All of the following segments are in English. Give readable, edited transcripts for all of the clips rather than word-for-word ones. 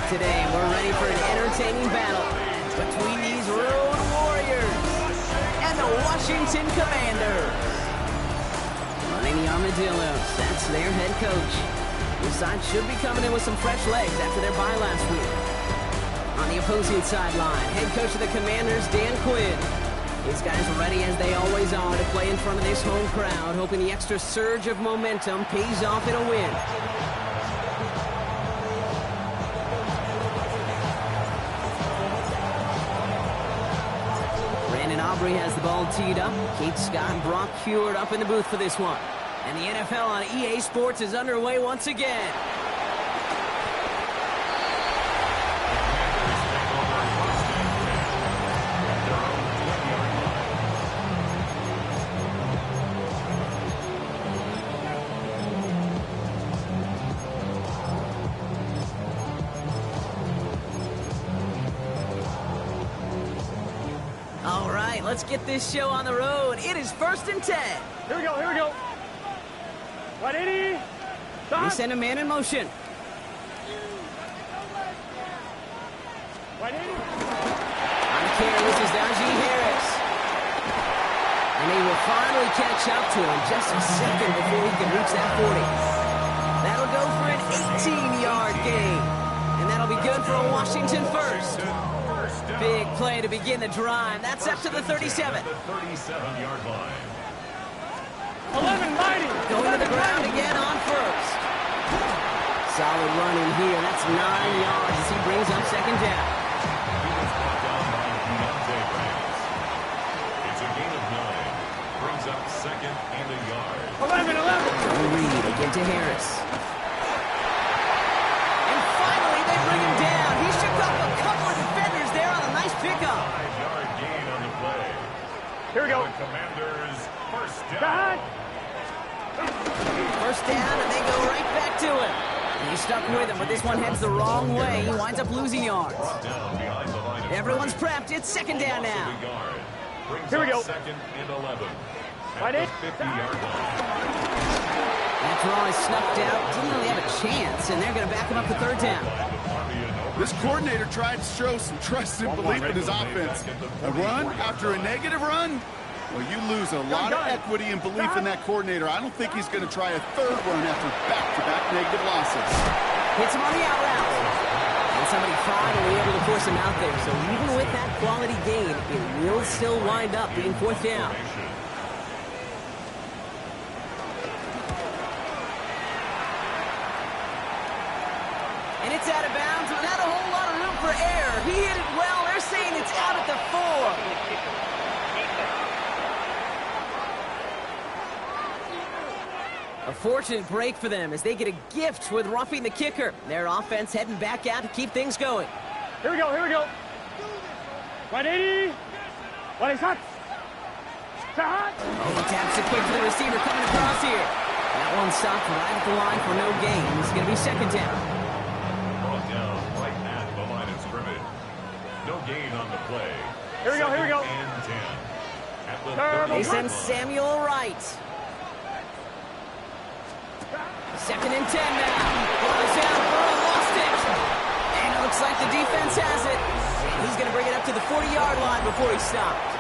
Today, we're ready for an entertaining battle between these Road Warriors and the Washington Commanders. Running the Armadillos, that's their head coach. This side should be coming in with some fresh legs after their bye last week. On the opposing sideline, head coach of the Commanders, Dan Quinn. These guys are ready as they always are to play in front of this home crowd, hoping the extra surge of momentum pays off in a win. Aubrey has the ball teed up. Kate Scott and Brock Heward up in the booth for this one. And the NFL on EA Sports is underway once again. Let's get this show on the road. It is 1st and 10. Here we go, here we go. 180. They send a man in motion. 180. On the carry, this is Najee Harris. And they will finally catch up to him just a second before he can reach that 40. That'll go for an 18-yard gain. And that'll be good for a Washington first. Big play to begin the drive. That's up to the 37. 37-yard line. 11-90. Going to the ground again on first. Solid run in here. That's 9 yards as he brings up second down. It's a gain of 9. Brings up second and a yard. 11-11. Joe Reed again to Harris. And finally they bring him down. He shook off a couple of defenders there on a nice pickup. 5-yard gain on the play. Here we go. The Commanders first down. First down, and they go right back to him. And he's stuck with him, but this one heads the wrong way. He winds up losing yards. Everyone's prepped. It's second down now. Here we go. Second and 11. Right in. 50-yard line. That draw is snuffed out. Didn't really have a chance, and they're going to back him up to third down. This coordinator tried to show some trust and belief in his offense. A run after a negative run? Well, you lose a lot of equity and belief in that coordinator. I don't think he's going to try a third run after back-to-back negative losses. Hits him on the out route. And somebody finally able to force him out there. So even with that quality gain, it will still wind up being fourth down. And it's out of bounds without a whole lot of room for error. He hit it well. They're saying it's out at the 4. A fortunate break for them as they get a gift with roughing the kicker. Their offense heading back out to keep things going. Here we go, here we go. 180. 180 shot. Shot. Oh, he taps it quick to the receiver coming across here. That one stopped right at the line for no gain. It's going to be second down. Brought down right at the line of scrimmage. No gain on the play. Here we go, here we go. And 10. At the They 30-yard send line. Samuel Wright. Second and 10 now. Ball's down. Burrow lost it. And it looks like the defense has it. And he's going to bring it up to the 40-yard line before he stopped.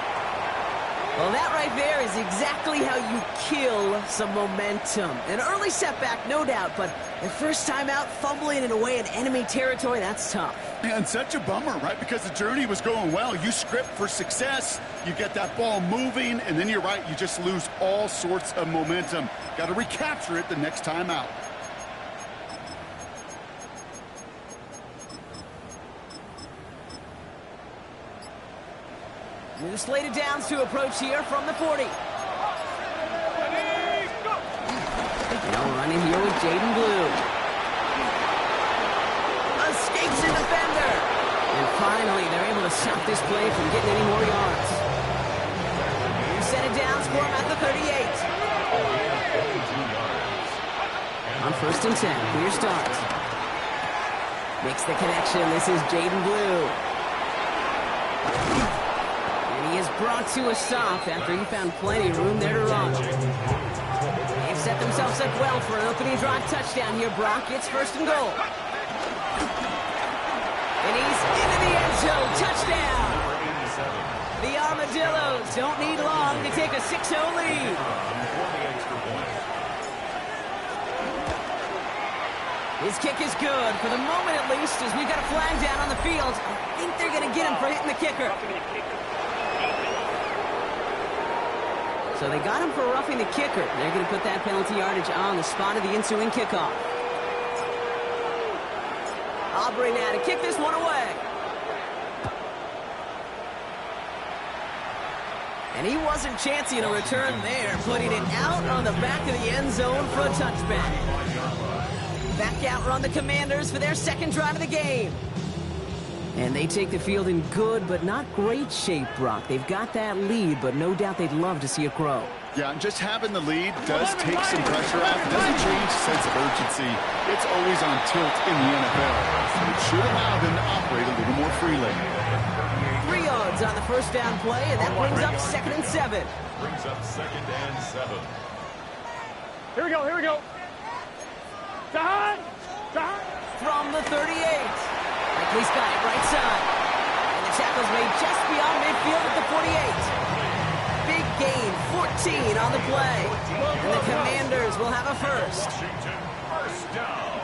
Well, that right there is exactly how you kill some momentum. An early setback, no doubt, but the first time out, fumbling it away in enemy territory, that's tough. And such a bummer, right? Because the journey was going well. You script for success, you get that ball moving, and then you're right, you just lose all sorts of momentum. Got to recapture it the next time out. New slate of downs to approach here from the 40. Now running here with Jaden Blue. Escapes a defender. And finally, they're able to stop this play from getting any more yards. New set of downs for him at the 38. On first and 10, clear start. Makes the connection. This is Jaden Blue. He is brought to a stop after he found plenty of room there to run. They've set themselves up well for an opening drive touchdown here, Brock. It's first and goal. touchdown. The Armadillos don't need long to take a 6-0 lead. His kick is good, for the moment at least, as we've got a flag down on the field. I think they're going to get him for hitting the kicker. So they got him for roughing the kicker. They're going to put that penalty yardage on the spot of the ensuing kickoff. Aubrey now to kick this one away. And he wasn't chancing a return there, putting it out on the back of the end zone for a touchback. Back out run the Commanders for their second drive of the game. And they take the field in good but not great shape, Brock. They've got that lead, but no doubt they'd love to see it grow. Yeah, just having the lead does take some pressure off. It doesn't change the sense of urgency. It's always on tilt in the NFL. It should allow them to operate a little more freely. 3 yards on the first down play, and that brings up 2nd and 7. Brings up 2nd and 7. Here we go, here we go. Side. From the 38. Likely's got it right side. And the tackle's made just beyond midfield at the 48. Big gain, 14 on the play. And the Commanders will have a first. Washington, first down.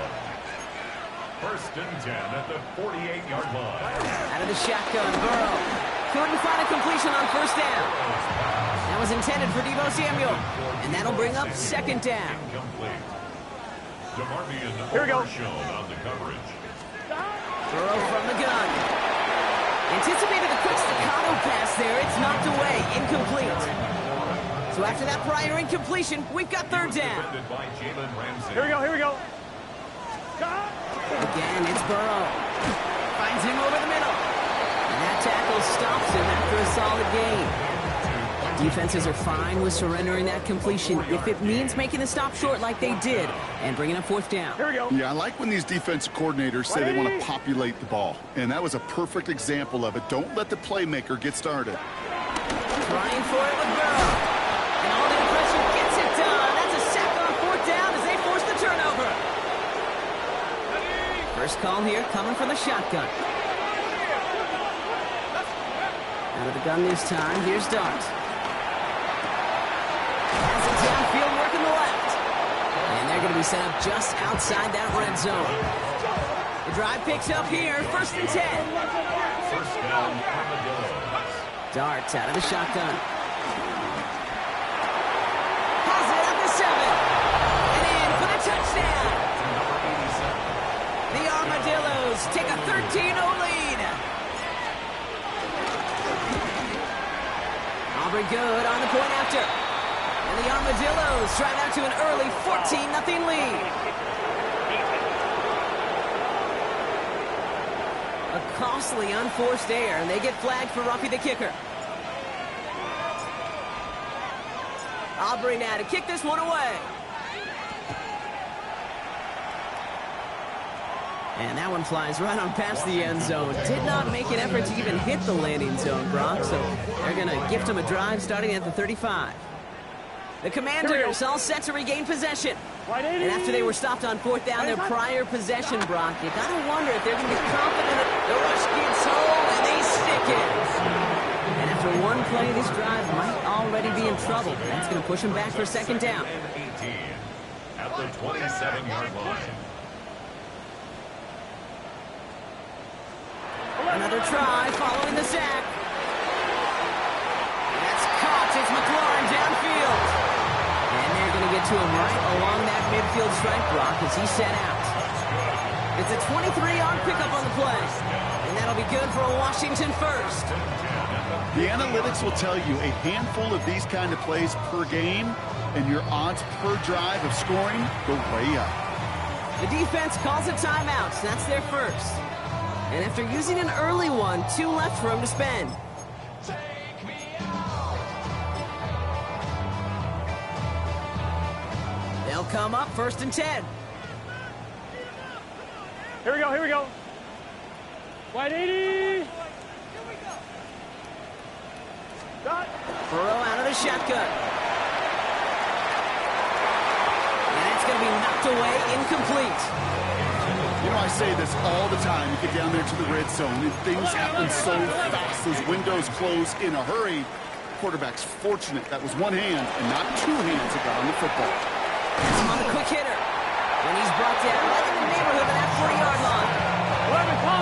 1st and 10 at the 48-yard line. Out of the shotgun, Burrow. Couldn't find a completion on first down. That was intended for Deebo Samuel. And that'll bring up 2nd down. Incomplete. DeMarvion Here we go. Overshown on the coverage. Burrow from the gun. Anticipated the quick staccato pass there. It's knocked away. Incomplete. So after that prior incompletion, we've got 3rd down. Defended by Jalen Ramsey. Here we go, here we go. Again, it's Burrow. Finds him over the middle. And that tackle stops him after a solid gain. Defenses are fine with surrendering that completion if it means making the stop short like they did and bringing up 4th down. Here we go. Yeah, I like when these defensive coordinators say they want to populate the ball. And that was a perfect example of it. Don't let the playmaker get started. Trying for it with Burrow. And all the pressure gets it done. That's a sack on 4th down as they force the turnover. First call here coming from the shotgun. Out of the gun this time. Here's Dart. Has it downfield working the left. And they're going to be set up just outside that red zone. The drive picks up here. 1st and 10. First down, Armadillos. Darts out of the shotgun. Has it up to 7. And in for the touchdown. The Armadillos take a 13-0 lead. Aubrey good on the point after. And the Armadillos drive out to an early 14-0 lead. A costly unforced error, and they get flagged for roughing the kicker. Aubrey now to kick this one away. And that one flies right on past the end zone. Did not make an effort to even hit the landing zone, Brock, so they're going to gift him a drive starting at the 35. The Commanders all set to regain possession. And after they were stopped on 4th down, their prior possession, Brock, you got to wonder if they're going to be confident. The rush gets home, and they stick it. And after one play, this drive might already be in trouble. That's going to push them back for 2nd down. 18 at the 27-yard line. Another try following the sack. That's caught. It's McLaurin downfield. And they're going to get to him right along that midfield strike block as he set out. It's a 23-yard pickup on the play. And that'll be good for a Washington first. The analytics will tell you a handful of these kind of plays per game, and your odds per drive of scoring go way up. The defense calls a timeout. That's their first. And after using an early one, 2 left for him to spend. They'll come up 1st and 10. Here we go, here we go. Wide 80. Dot. Burrow out of the shotgun. And it's going to be knocked away, incomplete. You know, I say this all the time. You get down there to the red zone, and things happen so fast. Those windows close in a hurry. Quarterback's fortunate that was one hand and not two hands that got on the football. On the quick hitter. When he's brought down right in the neighborhood of that 40-yard line.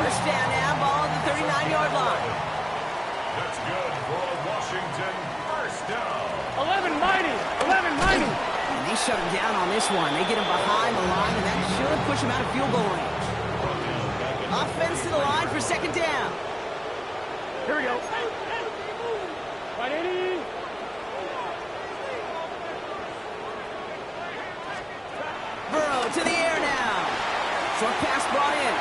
First down now, ball at the 39-yard line. That's good for Washington. First down. 11 mighty. And they shut him down on this one. They get him behind the line, and that should push him out of field goal range. Offense to the line for second down. Here we go. Right, 80. Burrow to the air now. Short pass brought in.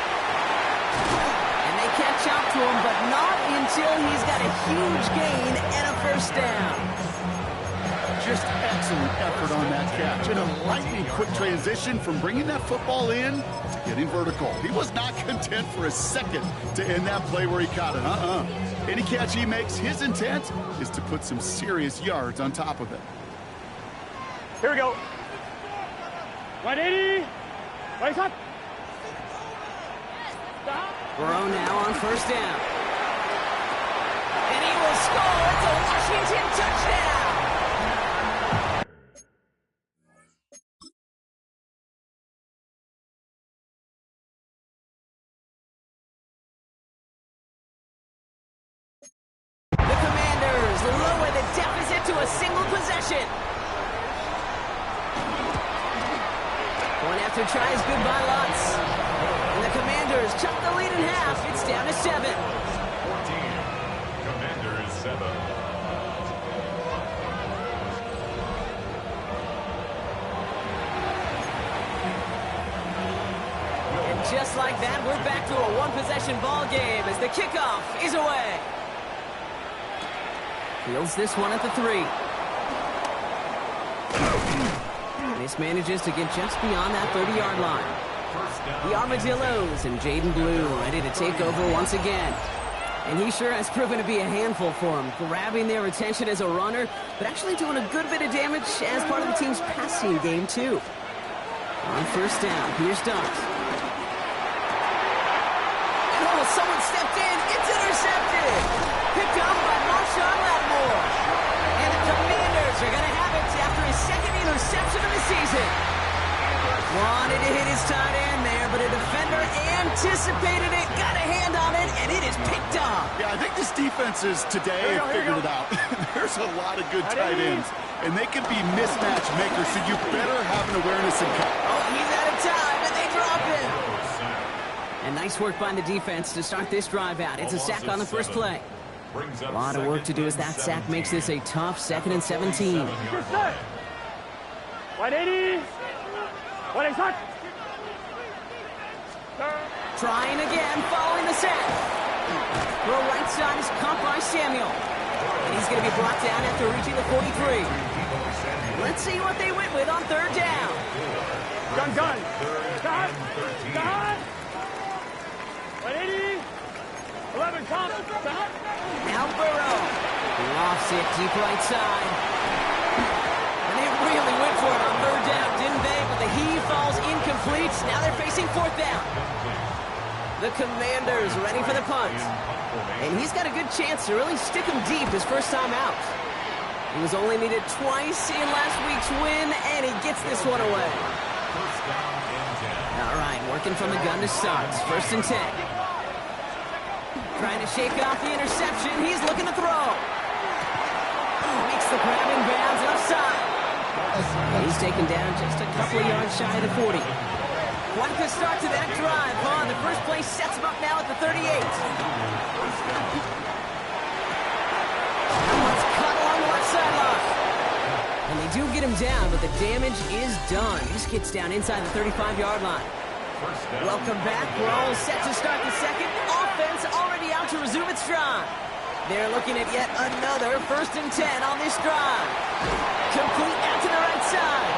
And they catch up to him, but not until he's got a huge gain and a first down. Just excellent effort on that catch. And a lightning quick transition from bringing that football in to getting vertical. He was not content for a second to end that play where he caught it. Any catch he makes, his intent is to put some serious yards on top of it. Here we go. 180. Right hot. Burrow now on first down. And he will score. It's a Washington touchdown. The Commanders lower the deficit to a single possession. Going after tries good by Lutz. And the Commanders chop the lead in half. It's down to 7. 14. Commanders 7. And just like that, we're back to a one-possession ball game as the kickoff is away. Fields this one at the 3. Mismanages to get just beyond that 30-yard line. The Armadillos and Jaden Blue ready to take over once again. And he sure has proven to be a handful for them, grabbing their attention as a runner, but actually doing a good bit of damage as part of the team's passing game, too. On first down, here's Dunks. Oh, someone stepped in. It's intercepted. Picked up by Marshawn Lattimore. And the Commanders are going to have it after his second interception of the season. Wanted to hit his tight end there, but a defender anticipated it, got a hand on it, and it is picked up. Yeah, I think this defenses today have figured it out. There's a lot of good tight ends, and they can be mismatch makers, so you better have an awareness and cut. Oh, he's out of time, and they drop him. And nice work by the defense to start this drive out. It's a sack on the first play. A lot of work to do as that sack makes this a tough 2nd and 17. 180. What is hot? Trying again, following the sack. The right side is caught by Samuel. And he's going to be brought down after reaching the 43. Let's see what they went with on third down. Gun. Stop. 180. 11, come. Stop. Now Burrow. Lofts it deep right side. And they really went for it on third down, didn't they? But the heave falls incomplete. Now they're facing fourth down. The Commanders ready for the punt. And he's got a good chance to really stick him deep his first time out. He was only needed twice in last week's win, and he gets this one away. All right, working from the gun to start. 1st and 10. Trying to shake off the interception. He's looking to throw. Makes the grab in bounds left side. And he's taken down just a couple of yards shy of the 40. What a start to that drive, huh? The first play sets him up now at the 38. Let's cut along the left sideline. And they do get him down, but the damage is done. He just gets down inside the 35-yard line. Welcome back. We're all set to start the second. Offense already out to resume its drive. They're looking at yet another 1st and 10 on this drive. Complete out to the right side.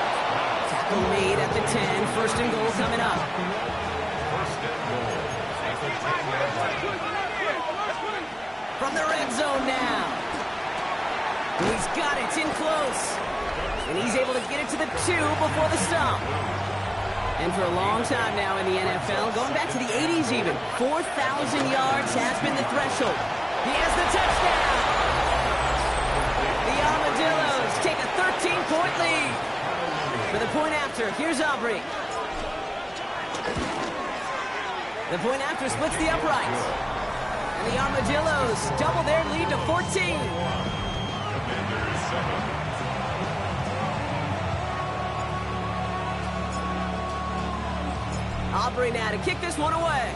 Tackle made at the 10. 1st and goal coming up. From the red zone now. He's got it in close. And he's able to get it to the 2 before the stop. And for a long time now in the NFL, going back to the 80s even, 4,000 yards has been the threshold. He has the touchdown. The Armadillos take a 13-point lead. For the point after, here's Aubrey. The point after splits the uprights. And the Armadillos double their lead to 14. Aubrey now to kick this one away.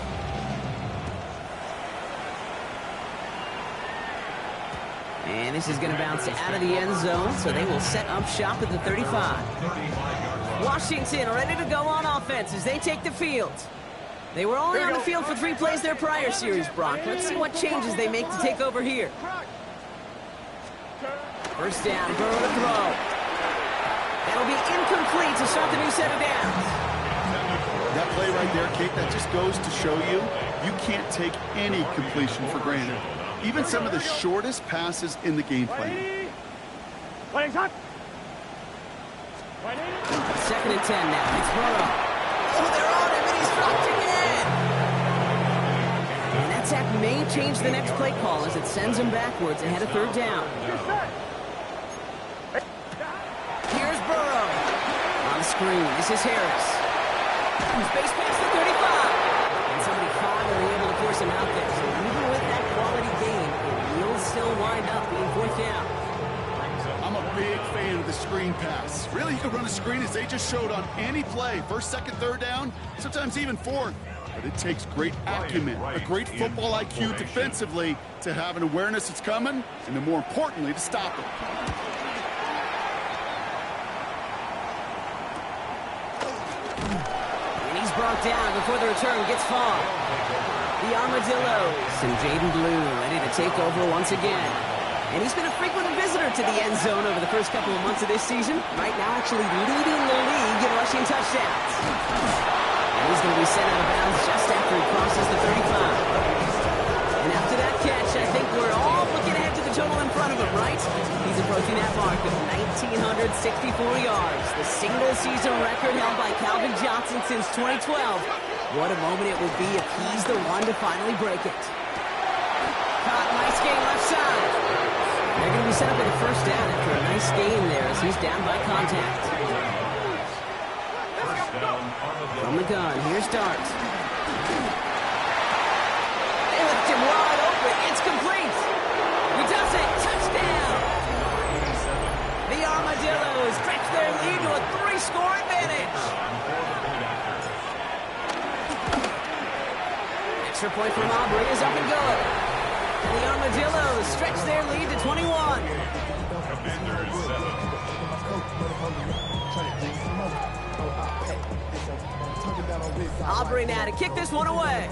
And this is going to bounce out of the end zone, so they will set up shop at the 35. Washington ready to go on offense as they take the field. They were only on the field for 3 plays their prior series, Brock. Let's see what changes they make to take over here. First down, Burrow to throw. That'll be incomplete to start the new set of downs. That play right there, Kate, that just goes to show you, you can't take any completion for granted. Even some of the shortest passes in the game plan. Second and 10 now. It's Burrow. Oh, they're on him, and he's dropped again. And that sack may change the next play call as it sends him backwards ahead of third down. Here's Burrow. On the screen, this is Harris. Space past the 35. And somebody finally able to force him out there. So even with that quality game, it will still wind up being 4th down. I'm a big fan of the screen pass. Really, you can run a screen as they just showed on any play. First, second, third down, sometimes even fourth. But it takes great acumen, a great football IQ defensively to have an awareness it's coming, and then more importantly, to stop it. Brought down before the return gets far. The Armadillos and Jaden Blue ready to take over once again. And he's been a frequent visitor to the end zone over the first couple of months of this season. Right now actually leading the league in rushing touchdowns. And he's going to be sent out of bounds just after he crosses the 35. And after that catch, I think we're all looking ahead to the total in front of him, right? He's approaching that mark of 1,964 yards, the single-season record held by Calvin Johnson since 2012. What a moment it would be if he's the one to finally break it. Caught, nice gain left side. They're going to be set up with a first down after a nice gain there as he's down by contact. From the gun, here's Dart. They left him wide open. It's complete. He does it. Touchdown. The Armadillos stretch their lead to a 3-score advantage. Extra point from Aubrey is up and good. And the Armadillos stretch their lead to 21. Aubrey now to kick this one away.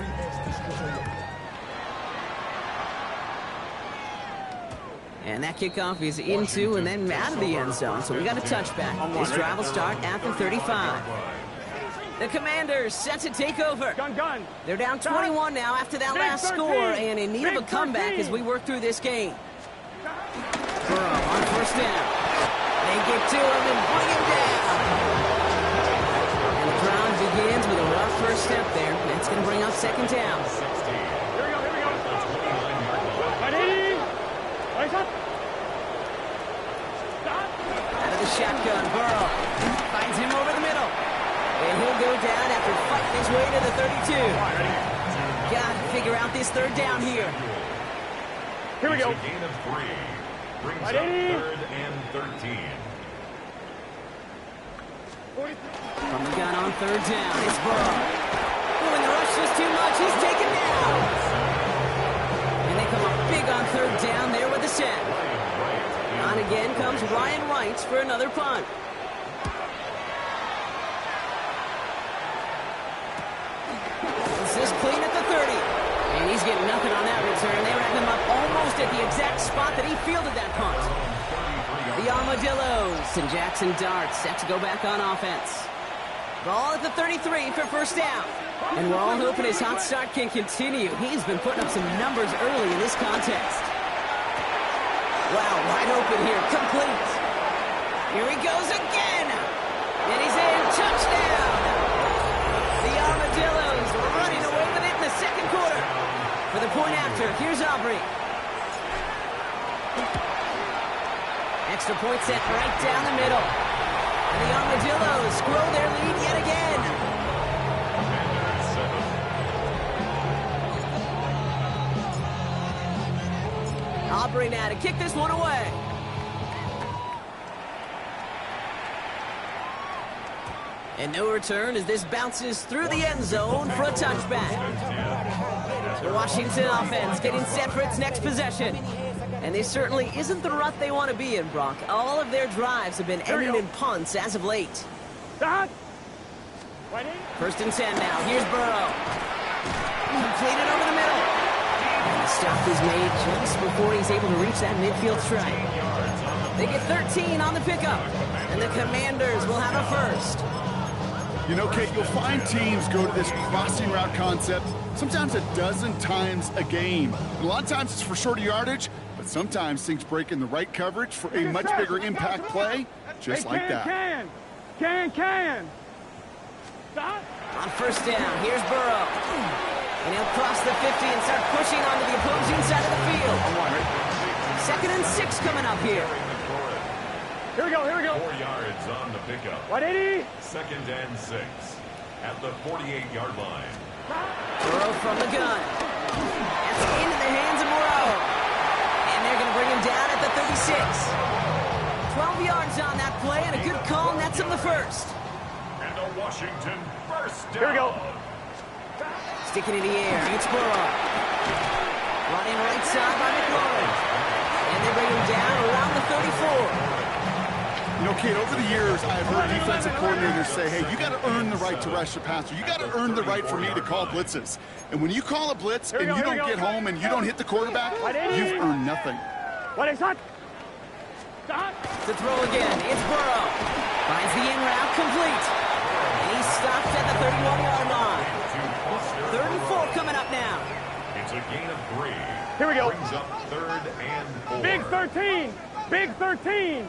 And that kickoff is into and then out of the end zone. So we got a touchback. This drive will start at the 35. The Commanders set to take over. They're down 21 now after that last score and in need of a comeback as we work through this game. Burrow on first down. They get to him and bring him down. And the crowd begins with a rough first step there. That's going to bring up second down. Out of the shotgun, Burrow finds him over the middle. And he'll go down after fighting his way to the 32. Got to figure out this third down here. Here we go. Gain of 3. Brings up 3rd and 13. From the gun on third down, it's Burrow. When the rush is too much, he's taken down. And they come up big on third down there with the set. On again comes Ryan Wright for another punt. This is clean at the 30. And he's getting nothing on that return. They wrap him up almost at the exact spot that he fielded that punt. The Armadillos and Jackson Dart set to go back on offense. Ball at the 33 for first down. And we're all hoping his hot start can continue. He's been putting up some numbers early in this contest. Wow, wide open here, complete. Here he goes again. And he's in, touchdown. point after. Here's Aubrey. Extra point set right down the middle. And the Armadillos grow their lead yet again. Aubrey now to kick this one away. And no return as this bounces through the end zone for a touchback. The Washington offense getting set for its next possession. And this certainly isn't the rut they want to be in, Brock. All of their drives have been ending in punts as of late. First and 10 now. Here's Burrow. Completed over the middle. And the stop is made just before he's able to reach that midfield strike. They get 13 on the pickup. And the Commanders will have a first. You know, Kate, you'll find teams go to this crossing route concept sometimes a dozen times a game. A lot of times it's for shorter yardage, but sometimes things break in the right coverage for a much bigger impact play, just like that. On first down, here's Burrow. And he'll cross the 50 and start pushing onto the opposing side of the field. 2nd and 6 coming up here. Here we go. 4 yards on the pickup. 180. 2nd and 6 at the 48-yard line. Burrow from the gun. That's into the hands of Moreau. And they're going to bring him down at the 36. 12 yards on that play, and a good call nets him the first. And a Washington first down. Here we go. Sticking in the air, it's Burrow. Running right side by McLaurin. And they bring him down around the 34. You know, Kate, over the years, I've heard defensive coordinators say, hey, you got to earn the right to rush the passer. You got to earn the right for me to call blitzes. And when you call a blitz and you don't get home and you don't hit the quarterback, you've earned nothing. To throw again, it's Burrow. Finds the in route complete. And he's stopped at the 31-yard line. 3rd and 4 coming up now. It's a gain of 3. Here we go. Brings up 3rd and 4. Big 13. Big 13.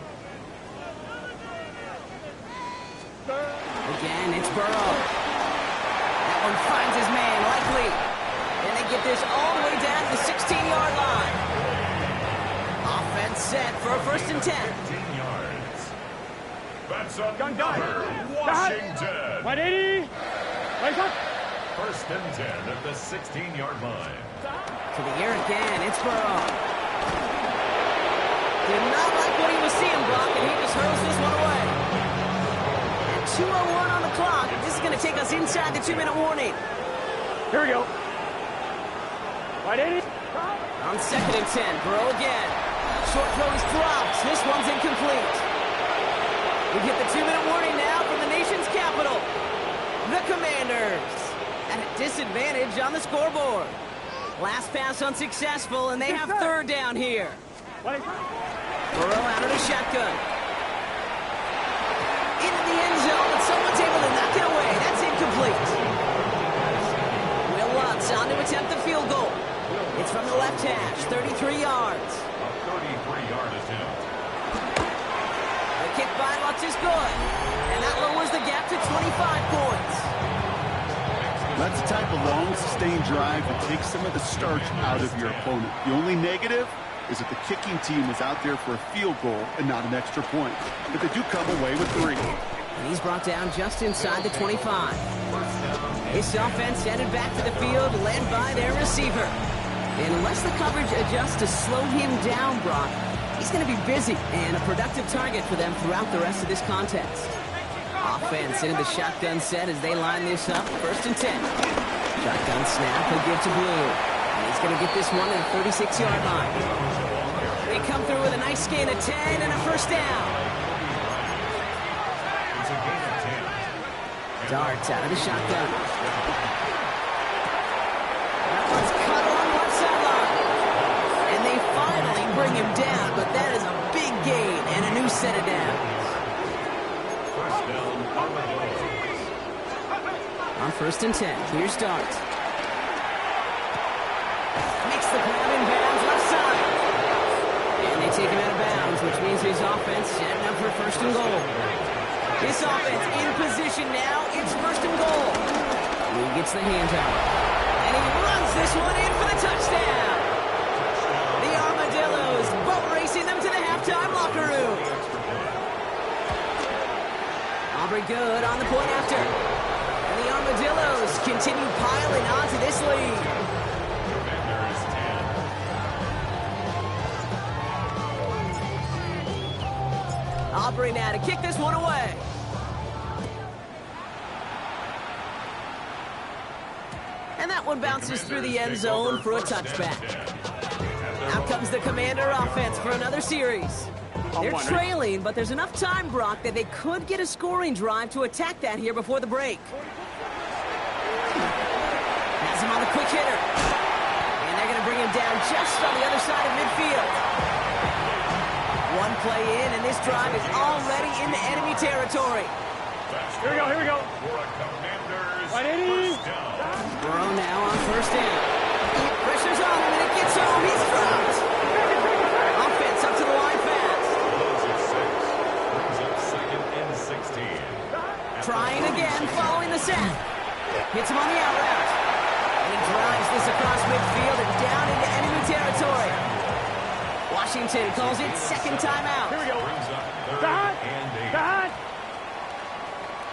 Again, it's Burrow. That one finds his man, likely. And they get this all the way down to the 16-yard line. Offense set for a 1st and 10. 15 yards. That's Gun. Washington. 180. 1st and 10 at the 16-yard line. To the air again, it's Burrow. Did not like what he was seeing, Brock, and he just hurls this one away. 2:01 on the clock. This is going to take us inside the 2-minute warning. Here we go. 180. On 2nd and 10, Burrow again. Short throw is dropped. This one's incomplete. We get the 2-minute warning now from the nation's capital. The Commanders at a disadvantage on the scoreboard. Last pass unsuccessful, and they have 3rd down here. Burrow out of the shotgun. Into the end zone, but someone's able to knock it away. That's incomplete. Will Lutz on to attempt the field goal. It's from the left hash, 33 yards. A 33-yard attempt. The kick by Lutz is good. And that lowers the gap to 25 points. That's the type of long, sustained drive that takes some of the starch out of your opponent. The only negative is that the kicking team is out there for a field goal and not an extra point. But they do come away with 3. And he's brought down just inside the 25. This offense headed back to the field, led by their receiver. And unless the coverage adjusts to slow him down, Brock, he's going to be busy and a productive target for them throughout the rest of this contest. Offense into the shotgun set as they line this up. 1st and 10. Shotgun snap, he'll give to Blue. And he's going to get this one at the 36-yard line. They come through with a nice gain of 10 and a 1st down. It's a gain of 10. Darts out of the shotgun. That one's cut along left sideline. And they finally bring him down, but that is a big gain and a new set of downs. First down, Armadillos. On 1st and 10, here's Darts. Makes the grab in bounds left side. And they take him out of bounds, which means his offense setting up for 1st and goal. This offense in position now. It's 1st and goal. He gets the handout. And he runs this one in for the touchdown. good on the point after. And the Armadillos continue piling onto this lead. Commanders 10. Aubrey now to kick this one away. And that one bounces through the end zone for a touchback. Out comes the Commander offense for another series. They're trailing, but there's enough time, Brock, that they could get a scoring drive to attack that here before the break. Has him on the quick hitter. And they're going to bring him down just on the other side of midfield. One play in, and this drive is already in the enemy territory. Here we go. Right, 80. Burrow now on first down. Pressure's on him, and it gets home. He's dropped. Offense up to the line fast. Brings up second and 16. Trying again, following the set. Hits him on the out route. And he drives this across midfield and down into enemy territory. Washington calls it second timeout. Here we go. Brings up third Back. and 8. Back.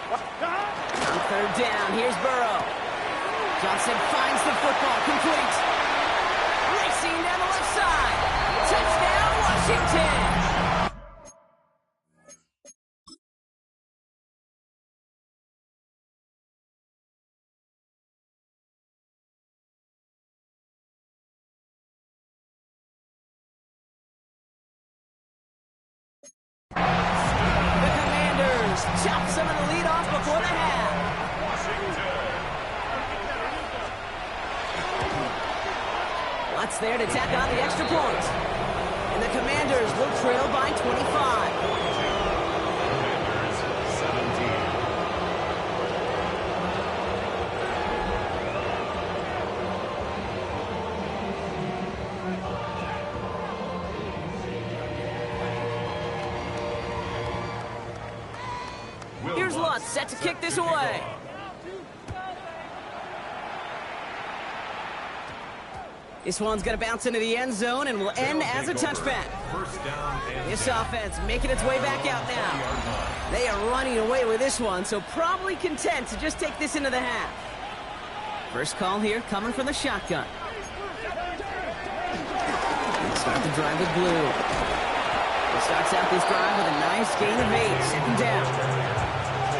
On third down, here's Burrow. Johnson finds the football, complete. Racing down the left side. Touchdown, Washington. The Commanders chop some of the lead off before the half. Lutz there to tack on the extra point. And the Commanders will trail by 25. Commanders 17. Here's Lutz set to kick this away. This one's going to bounce into the end zone and will end as a touchback. First down and This offense making its way back out now. They are running away with this one, so probably content to just take this into the half. First call here coming from the shotgun. Start the drive with Blue. He starts out this drive with a nice gain of 8, second down.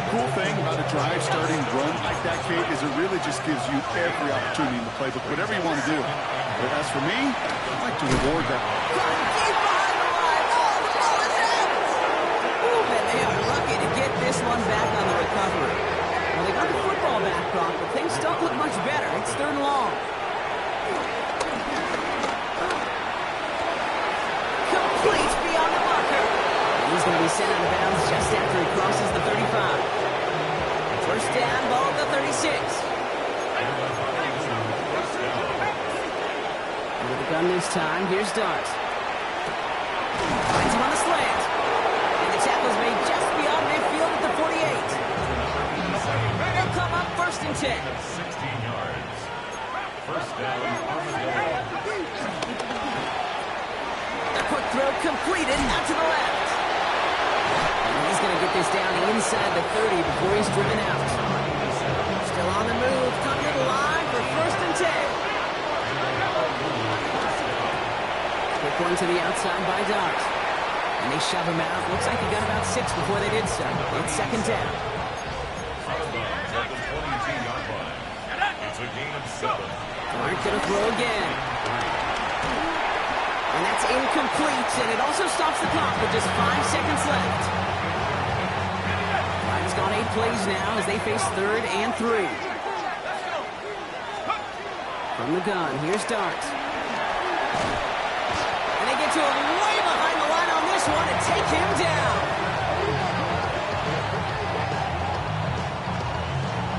Cool thing about a drive starting run like that, Kate, is it really just gives you every opportunity in the playbook, whatever you want to do. But as for me, I like to reward that. Caught deep behind the line. Oh, the ball is out. Ooh, and they are lucky to get this one back on the recovery. Well, they got the football back, Brock, but things don't look much better. It's third and long. Complete beyond the marker. He's going to be sent out of bounds just after he crosses the 35. First down, ball at the 36. With the gun this time, here's Dart. Finds him on the slant. And the tackle's made just beyond midfield at the 48. They'll come up first and 10. 16 yards. First down, Armadillo. A quick throw completed, out to the left. And he's going to get this down inside the 30 before he's driven out. Still on the move, coming to the line for first and 10. Quick one to the outside by Dart. And they shove him out. Looks like he got about 6 before they did so. It's second down. Crossbones at the 22-yard line. It's a gain of 7. Dart going to throw again. And that's incomplete, and it also stops the clock with just 5 seconds left. Lions gone 8 plays now as they face third and 3. From the gun, here's Dart. And they get to him way behind the line on this one and take him down.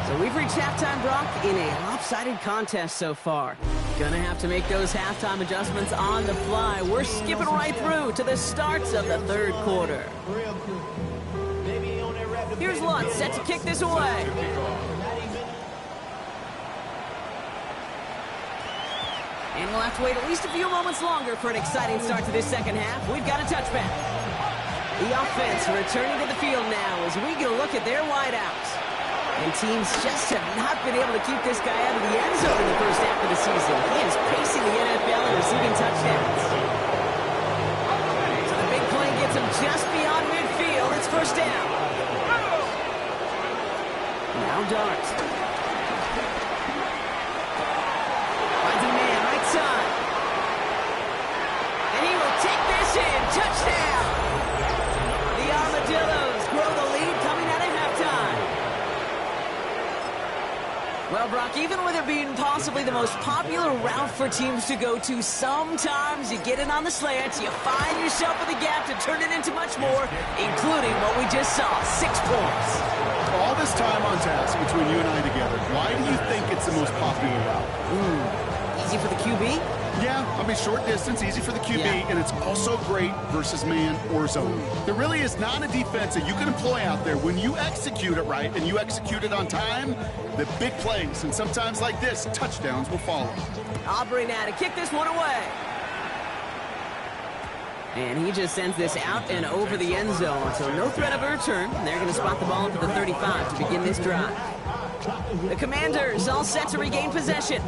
So we've reached halftime, Brock, in a lopsided contest so far. Gonna have to make those halftime adjustments on the fly. We're skipping right through to the starts of the third quarter. Here's Lutz set to kick this away. And we'll have to wait at least a few moments longer for an exciting start to this second half. We've got a touchback. The offense returning to the field now as we get a look at their wideouts. And teams just have not been able to keep this guy out of the end zone in the first half of the season. He is pacing the NFL and receiving touchdowns. So the big play gets him just beyond midfield. It's first down. Now Dart. Finds a man right side. And he will take this in. Touchdown. The Armadillos grow the lead coming out of halftime. Well, Brock, even with it being possibly the most popular route for teams to go to, sometimes you get it on the slants, you find yourself with a gap to turn it into much more, including what we just saw, 6 points. All this time on task between you and I together, why do you think it's the most popular route? Easy for the QB? Yeah, I mean, short distance, easy for the QB, and it's also great versus man or zone. There really is not a defense that you can employ out there. When you execute it right and you execute it on time, the big plays, and sometimes like this, touchdowns will follow. Aubrey now to kick this one away. And he just sends this out and over the end zone, so no threat of a return. They're going to spot the ball up at the 35 to begin this drive. The Commanders all set to regain possession.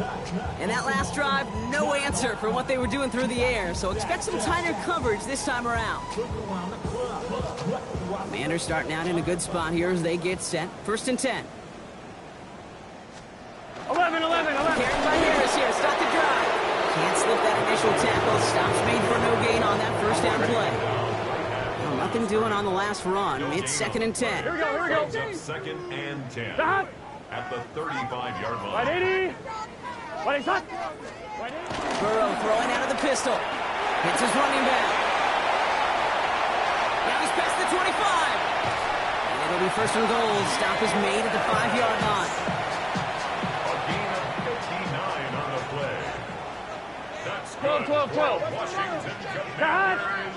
And that last drive, no answer for what they were doing through the air, so expect some tighter coverage this time around. Commanders starting out in a good spot here as they get set. First and 10. 11. Carried by Harris here, stop the drive. Can't slip that initial tackle. Stops made for no gain on that first down play. Well, nothing doing on the last run. It's second and 10. Here we go. Second and 10. Stop. At the 35-yard line. Right 80. What is that? Burrow throwing out of the pistol. Hits his running back. Now he's past the 25. And it'll be first and goal. Stop is made at the 5-yard line. A gain of 59 on the play. That's 12. Washington Commanders.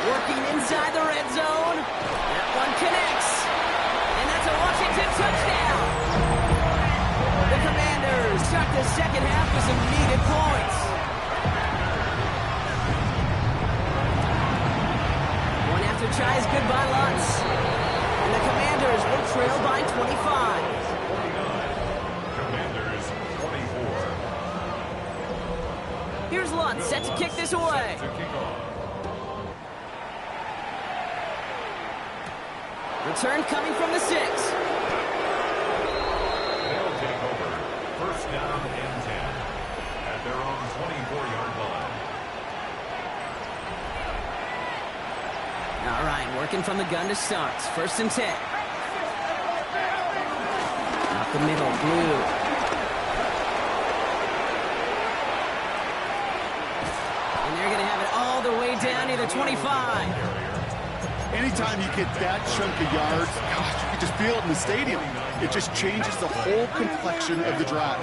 Working inside the red zone. That one connects. And that's a Washington touchdown. The Commanders start the second half with some needed points. One after tries good by Lutz. And the Commanders will trail by 25. 49. Commanders 24. Here's Lutz set to kick this away. To kick off. Return coming from the 6. They'll take over. First down and 10. At their own 24-yard line. All right, working from the gun to start. First and 10. Up the middle, Blue. And they're going to have it all the way down near the 25. Anytime you get that chunk of yards, gosh, you can just feel it in the stadium. It just changes the whole complexion of the drive.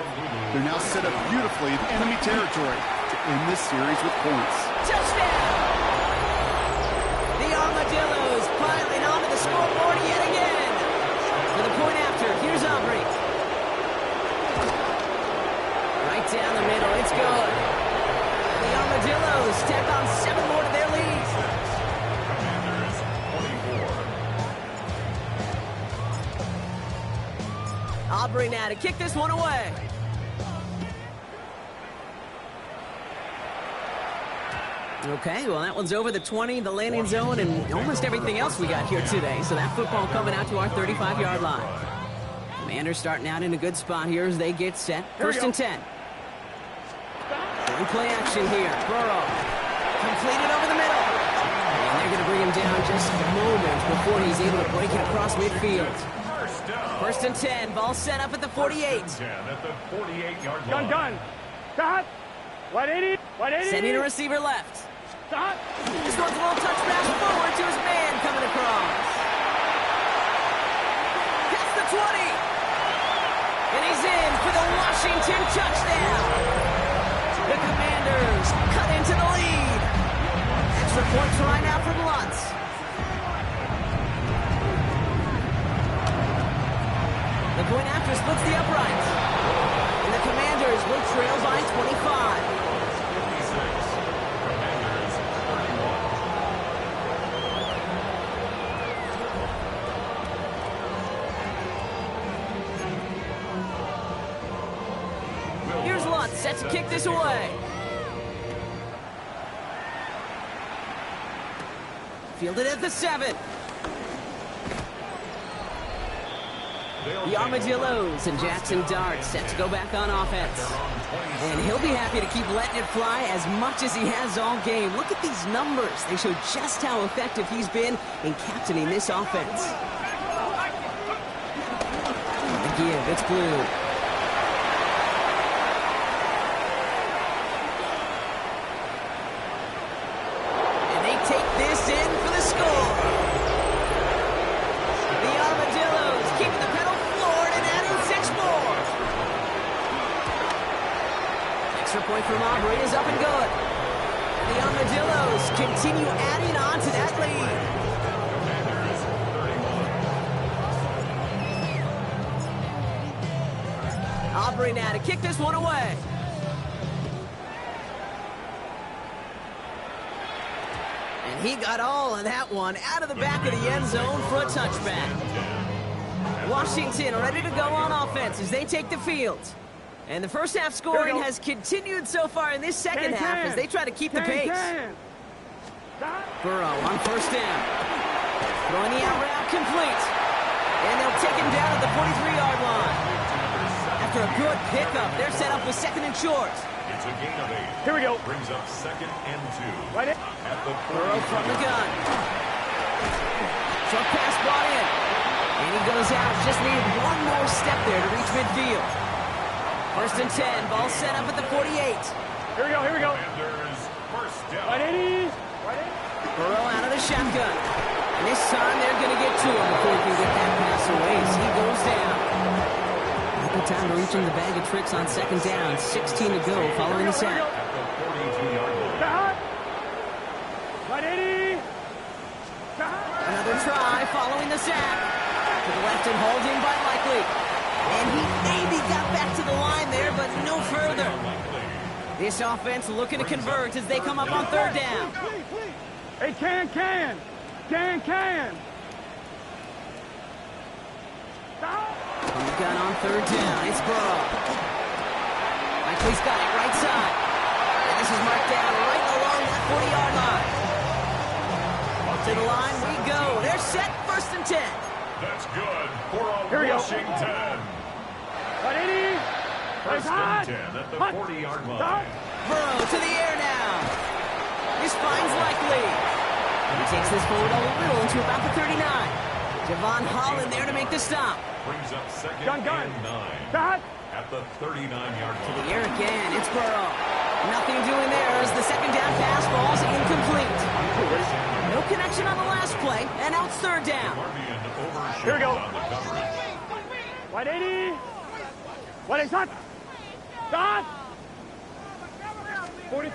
They're now set up beautifully in enemy territory to end this series with points. Touchdown! The Armadillos piling onto the scoreboard yet again. For the point after, here's Aubrey. Right down the middle, it's good. The Armadillos tack on 7 more to their lead. Commanders 24. Aubrey now to kick this one away. Okay, well, that one's over the 20, the landing zone, and almost everything else we got here today. So that football coming out to our 35-yard line. Commanders starting out in a good spot here as they get set. First and 10. One play action here. Burrow. Completed over the middle. And they're going to bring him down just moments before he's able to break it across midfield. First and 10. Ball set up at the 48. First and 10 at the 48-yard line. Gun. Stop. 180. Sending a receiver left. Stop. He throws a little touch pass forward to his man coming across. That's the 20. And he's in for the Washington touchdown. The Commanders cut into the lead. Extra points right now from Lutz. The point after splits the uprights. And the Commanders will trail by 25. Lutt set to kick this away. Fielded at the 7. The Armadillos and Jackson Dart set to go back on offense. And he'll be happy to keep letting it fly as much as he has all game. Look at these numbers. They show just how effective he's been in captaining this offense. The give, it's Blue. And they take this in for the score. The Armadillos keeping the pedal floored and adding 6 more. Extra point from Aubrey is up and good. The Armadillos continue adding on to that lead. Aubrey now to kick this one away. And he got all of that one out of the back of the end zone for a touchback. Washington ready to go on offense as they take the field. And the first half scoring has continued so far in this second half as they try to keep the pace. Burrow on first down. Throwing the out route complete. And they'll take him down at the 43-yard line. After a good pickup, they're set up with 2nd and short. It's a gain of 8. Here we go. Brings up 2nd and 2. Right in. At the Burrow from the gun. Short pass brought in. And he goes out. Just needed one more step there to reach midfield. 1st and 10. Ball set up at the 48. Here we go, here we go. Commanders first down. Right 80. Right 80. Burrow out of the shotgun. And this time they're going to get to him before he can get that pass away as he goes down. Good time reaching the bag of tricks on 2nd down. 16 to go following the sack. At the 42-yard line. Right 80. Another try following the sack. To the left and hauled in by Likely. And he maybe got back to the line there, but no further. This offense looking to convert as they come up on 3rd down. Hey, can. From the gun on 3rd down, it's Burrow. Likely's got it right side. And this is marked down right along that 40-yard line. Up to the line we go. They're set, 1st and 10. That's good for Here we go. Washington. Right 80. First and 10 at the 40-yard line. Burrow to the air now. This finds Likely. He takes this forward a little into about the 39. Javon Holland there to make the stop. Brings up 2nd Gun. and 9. Got. At the 39-yard To the line. air again, it's Burrow. Nothing doing there as the 2nd down pass falls incomplete. No connection on the last play, and now it's 3rd down. Guardian overshoots Here we go. on the coverage. Right 80. What is that? Got. 40.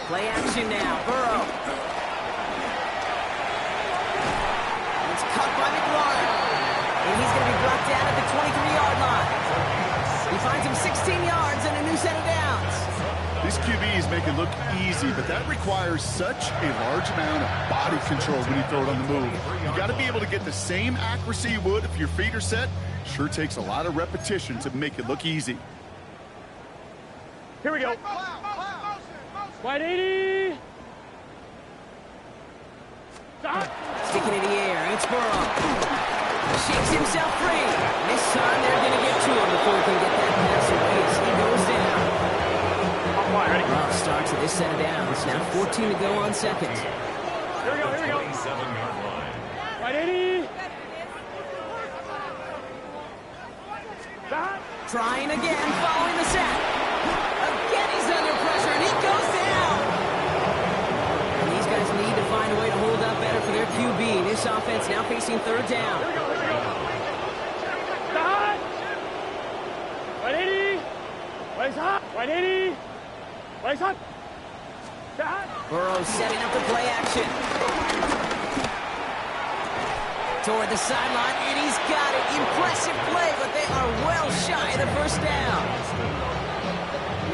Play action now, Burrow. It's cut by McLaurin. And he's going to be brought down at the 23-yard line. He finds him 16 yards and a new set of downs. These QBs make it look easy, but that requires such a large amount of body control when you throw it on the move. You got to be able to get the same accuracy you would if your feet are set. Sure takes a lot of repetition to make it look easy. Here we go. Right 80. Got. Sticking in the air, it's Burrow. Shakes himself free. This time they're going to get to him before he can get that pass away. So he goes down. Rough start to this set of downs. Now 14 to go on 2nd. Here we go. 27-yard line. Right 80. Got. Trying again, following the sack. Again, he's under pressure, and he goes down. And these guys need to find a way to hold up better for their QB. This offense now facing 3rd down. Here we go. Got. Right 80. Right hot. Right 80. Right hot. Got. Burrow setting up the play action. Toward the sideline, and he's got it. Impressive play, but they are well shy of the 1st down.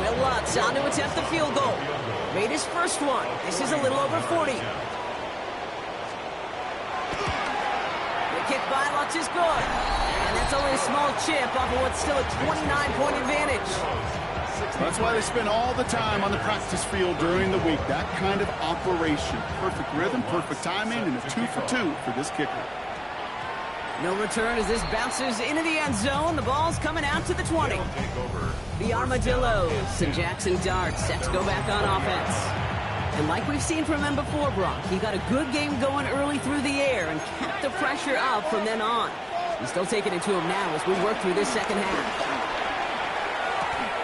Will Lutz on to attempt the field goal. Made his first one. This is a little over 40. The kick by Lutz is good. And that's only a small chip off of what's still a 29-point advantage. That's why they spend all the time on the practice field during the week. That kind of operation. Perfect rhythm, perfect timing, and a 2 for 2 for this kicker. No return as this bounces into the end zone. The ball's coming out to the 20. The Armadillos and Jackson Dart set to go back on offense. And like we've seen from him before, Brock, he got a good game going early through the air and kept the pressure up from then on. He's still taking it to him now as we work through this second half.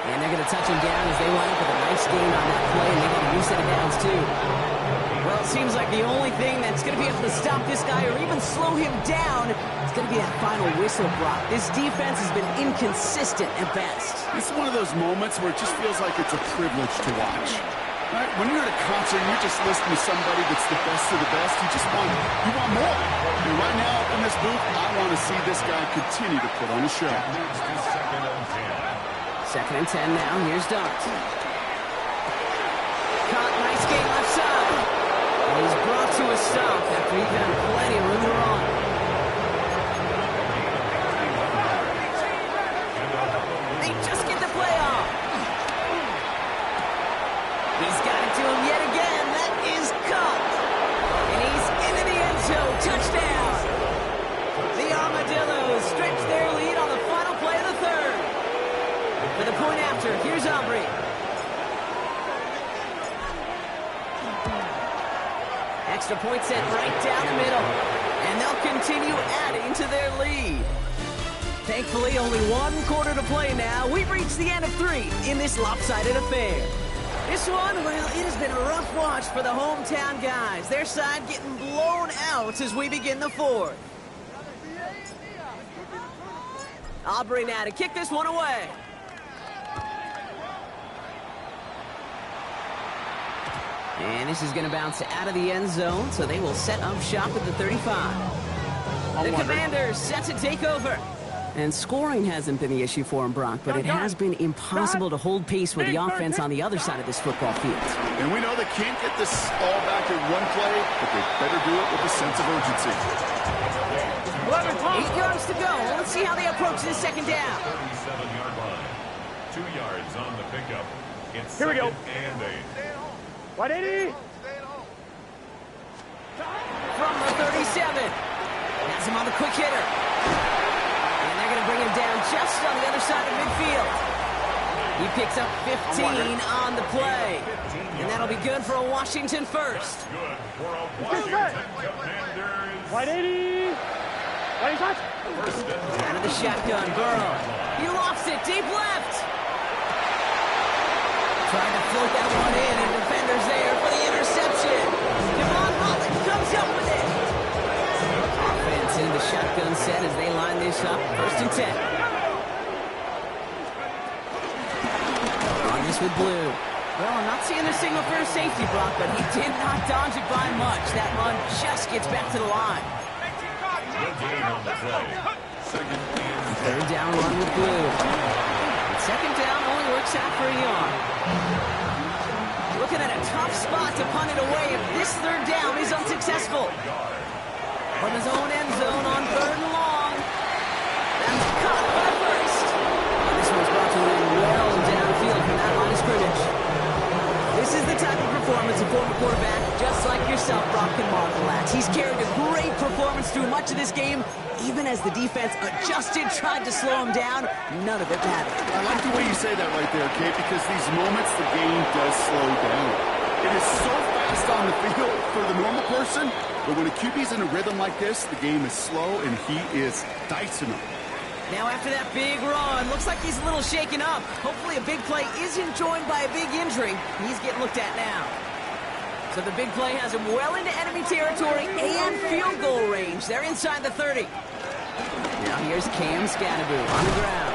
And they're going to touch him down as they line up with a nice gain on that play, and they got a new set of downs, too. Well, it seems like the only thing that's going to be able to stop this guy or even slow him down is going to be that final whistle, Brock. This defense has been inconsistent at best. This is one of those moments where it just feels like it's a privilege to watch. Right? When you're at a concert and you're just listening to somebody that's the best of the best, you want more. And right now up in this booth, I want to see this guy continue to put on a show. Second and 10 now. Here's Dart. Caught, nice gain left side. And he's brought to a stop after he found plenty of room to run. They just get the play off. He's got it to him yet again. That is caught. And he's into the end zone. Touchdown. The Armadillos stretch their lead on the final play of the third. For the point after, here's Aubrey. Extra point set right down the middle. And they'll continue adding to their lead. Thankfully, only one quarter to play now. We've reached the end of 3 in this lopsided affair. This one, well, it has been a rough watch for the hometown guys. Their side getting blown out as we begin the 4th. Aubrey now to kick this one away. And this is going to bounce out of the end zone, so they will set up shop at the 35. The Commanders set to take over. And scoring hasn't been the issue for him, Brock, but it has been impossible to hold pace with the offense on the other side of this football field. And we know they can't get this all back in one play, but they better do it with a sense of urgency. 8 yards to go. Let's see how they approach this second down. 37-yard line. 2 yards on the pickup. It's Here we go. And 8. 180. From the 37. Has him on the quick hitter. And they're going to bring him down just on the other side of midfield. He picks up 15 on the play. And that'll be good for a Washington first. Good for a Washington Commanders. 180. 180 touch. Out of the shotgun, Burrow. He lofts it deep left. Trying to float that one in, and defenders there for the interception. Devon Holland comes up with it. Offense in the shotgun set as they line this up. 1st and 10. On this with Blue. Well, I'm not seeing the signal for a safety, Brock, but he did not dodge it by much. That run just gets back to the line. Good game on the play. 2nd and 3rd down run with Blue. And 2nd down only works out for a yard. Looking at a tough spot to punt it away if this 3rd down is unsuccessful. From his own end zone on 3rd and long. That's caught for the first. And this one's brought to him well downfield from that line of scrimmage. This is the type of performance a former quarterback, just like yourself, Brock, can marvel at. He's carried a great performance through much of this game, even as the defense adjusted, tried to slow him down. None of it mattered. I like the way you say that right there, Kate, because these moments the game does slow down. It is so fast on the field for the normal person, but when a QB's in a rhythm like this, the game is slow and he is dicing them. Now after that big run, looks like he's a little shaken up. Hopefully a big play isn't joined by a big injury. He's getting looked at now. So the big play has him well into enemy territory and field goal range. They're inside the 30. Now here's Cam Scadaboo on the ground.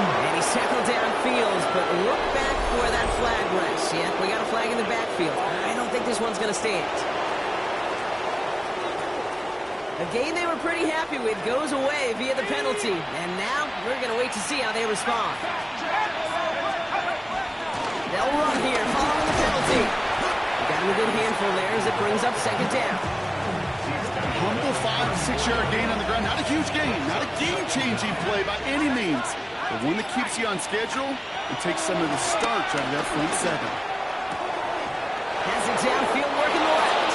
And he's tackled downfield, but look back where that flag rests. Yeah, we got a flag in the backfield. I don't think this one's going to stand. A game they were pretty happy with goes away via the penalty. And now we're going to wait to see how they respond. They'll run here following the penalty. Got him a good handful there as it brings up 2nd down. Humble 5 to 6 yard gain on the ground. Not a huge gain. Not a game-changing play by any means. but one that keeps you on schedule and takes some of the starch out of that front seven. Has it downfield, working left.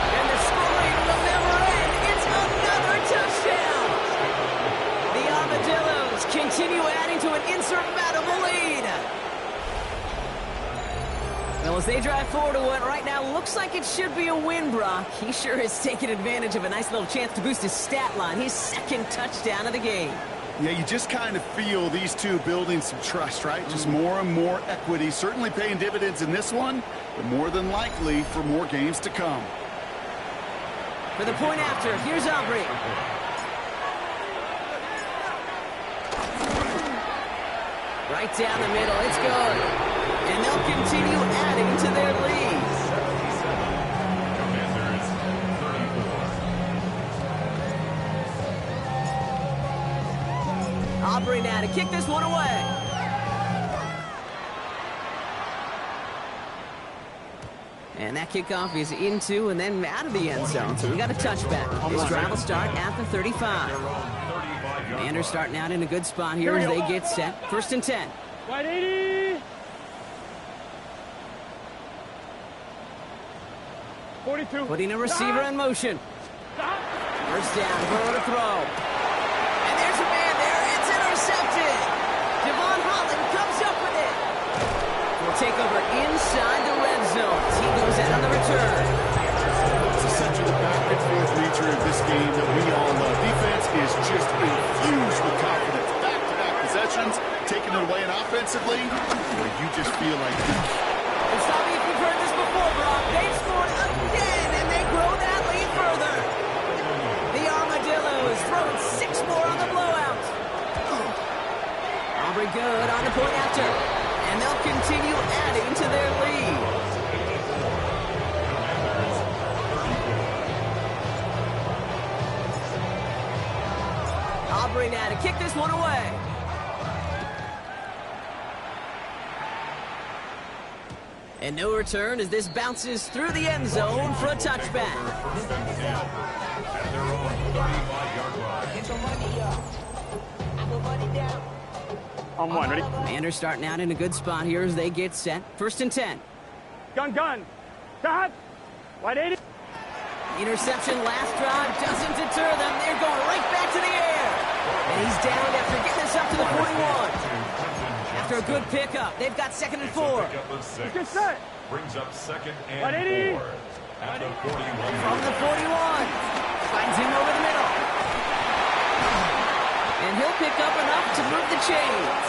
And the scoring will never end. It's another touchdown. The Armadillos continue adding to an insurmountable lead. Well, as they drive forward to what right now looks like it should be a win, Brock, he sure has taken advantage of a nice little chance to boost his stat line. His second touchdown of the game. Yeah, you just kind of feel these two building some trust, right? Just more and more equity. Certainly paying dividends in this one, but more than likely for more games to come. For the point after, here's Aubrey. Right down the middle, it's good. And they'll continue adding to their lead. Commanders 34. Aubrey now to kick this one away. And that kickoff is into and then out of the end zone. So we got a touchback. This drive will start at the 35. Commanders starting out in a good spot here as they get set. 1st and 10. Wide 80. 42. Putting a receiver in motion. First down, Burrow to throw. And there's a man there. It's intercepted. Devon Holland comes up with it. We'll take over inside the red zone. He goes out on the return. It's essentially the back and forth nature of this game that we all love. Defense is just infused with confidence. Back-to-back possessions, taking it away and offensively, where you just feel like... And stop me if you've heard this before, Brock. They've scored again, and they grow that lead further. The Armadillos throwing 6 more on the blowout. Aubrey good on the point after. And they'll continue adding to their lead. Aubrey now to kick this one away. And no return as this bounces through the end zone for a touchback. At their own 35-yard line. On one, ready? Commanders starting out in a good spot here as they get set. 1st and 10. Gun. Cut. Wide 80. Interception last drive doesn't deter them. They're going right back to the air. And he's down after getting us up to the 41. After a good pickup, they've got 2nd and 4. Pickup of 6. Get set. Brings up 2nd and 180. 4. At the 41. From the 41. Finds him over the middle. And he'll pick up enough to move the chains.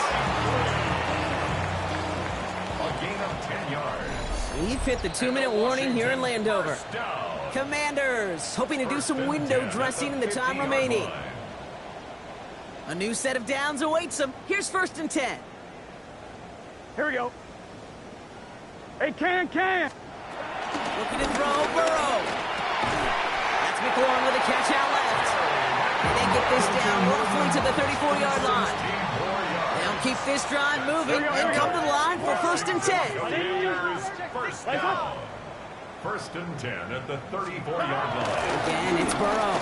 A gain of 10 yards. We've hit the 2-minute warning here in Landover. Commanders hoping to do some window dressing in the time remaining. A new set of downs awaits them. Here's 1st and 10. Here we go. Hey, can. Looking to throw, Burrow. That's McLaurin with a catch out left. And they get this down roughly to the 34-yard line. They'll keep this drive moving and come to the line for 1st and 10. First down. 1st and 10 at the 34-yard line. Again, it's Burrow.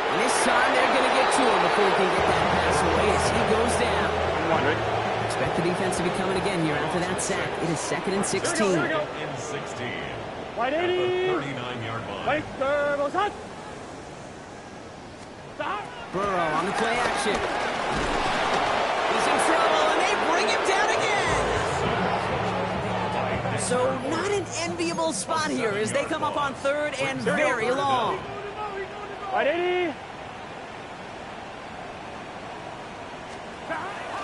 And this time they're going to get to him before he can get that pass away as he goes down. On one, ready? Expect the defense to be coming again here after that sack. It is 2nd and 16. Here we go. In 16. Wide At 80. the 39-yard line. Wait, goes hot. Stop. Burrow on the play action. He's in trouble, and they bring him down again. So not an enviable spot here as they come up on 3rd and very long. Wide 80.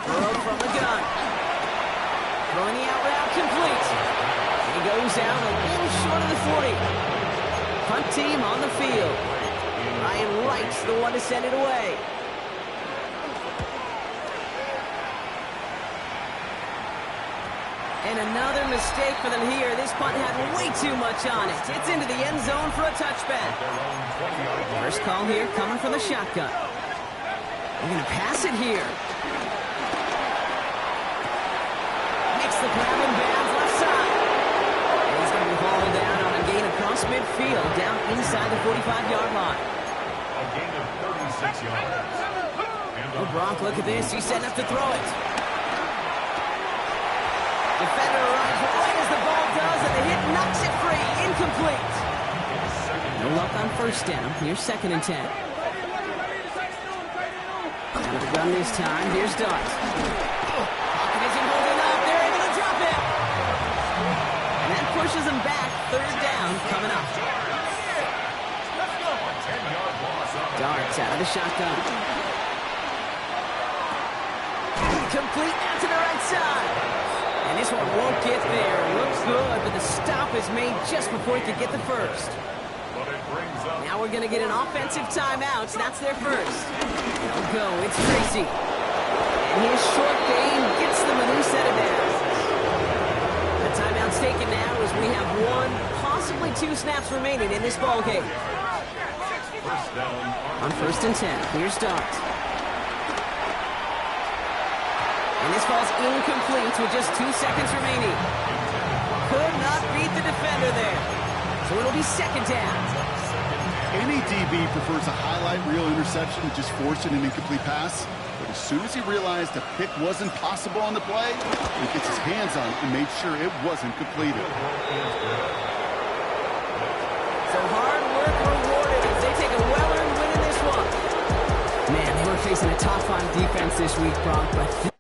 Burrow from the gun. Throwing the out route complete. He goes down a little short of the 40. Punt team on the field. Ryan Wright's the one to send it away. And another mistake for them here. This punt had way too much on it. It's into the end zone for a touchback. First call here coming from the shotgun. They're going to pass it here. Makes the grab and bounds left side. And he's going to be hauled down on a gain across midfield, down inside the 45-yard line. A gain of 36 yards. Oh, Brock, look at this. He's setting up to throw it. Defender arrives right as the ball does, and the hit knocks it free. Incomplete. No luck on first down. Here's 2nd and 10. Out of the gun this time. Here's Dart. Pocket isn't holding up. They're able to drop it. And that pushes them back. 3rd down coming up. Darts out of the shotgun. Complete now to the right side. And this one won't get there. Looks good, but the stop is made just before he could get the first. Now we're going to get an offensive timeout. That's their first. They'll go. It's Tracy. And his short game gets them a new set of downs. The timeout's taken now as we have 1, possibly 2 snaps remaining in this ball game. On 1st and 10, here's Dart. And this ball's incomplete with just 2 seconds remaining. Could not beat the defender there. So it'll be 2nd down. Any DB prefers a highlight reel interception to just forcing an incomplete pass. But as soon as he realized a pick wasn't possible on the play, he gets his hands on it and made sure it wasn't completed. So hard work rewarded as they take a well-earned win in this one. Man, they were facing a top-5 defense this week, Brock, but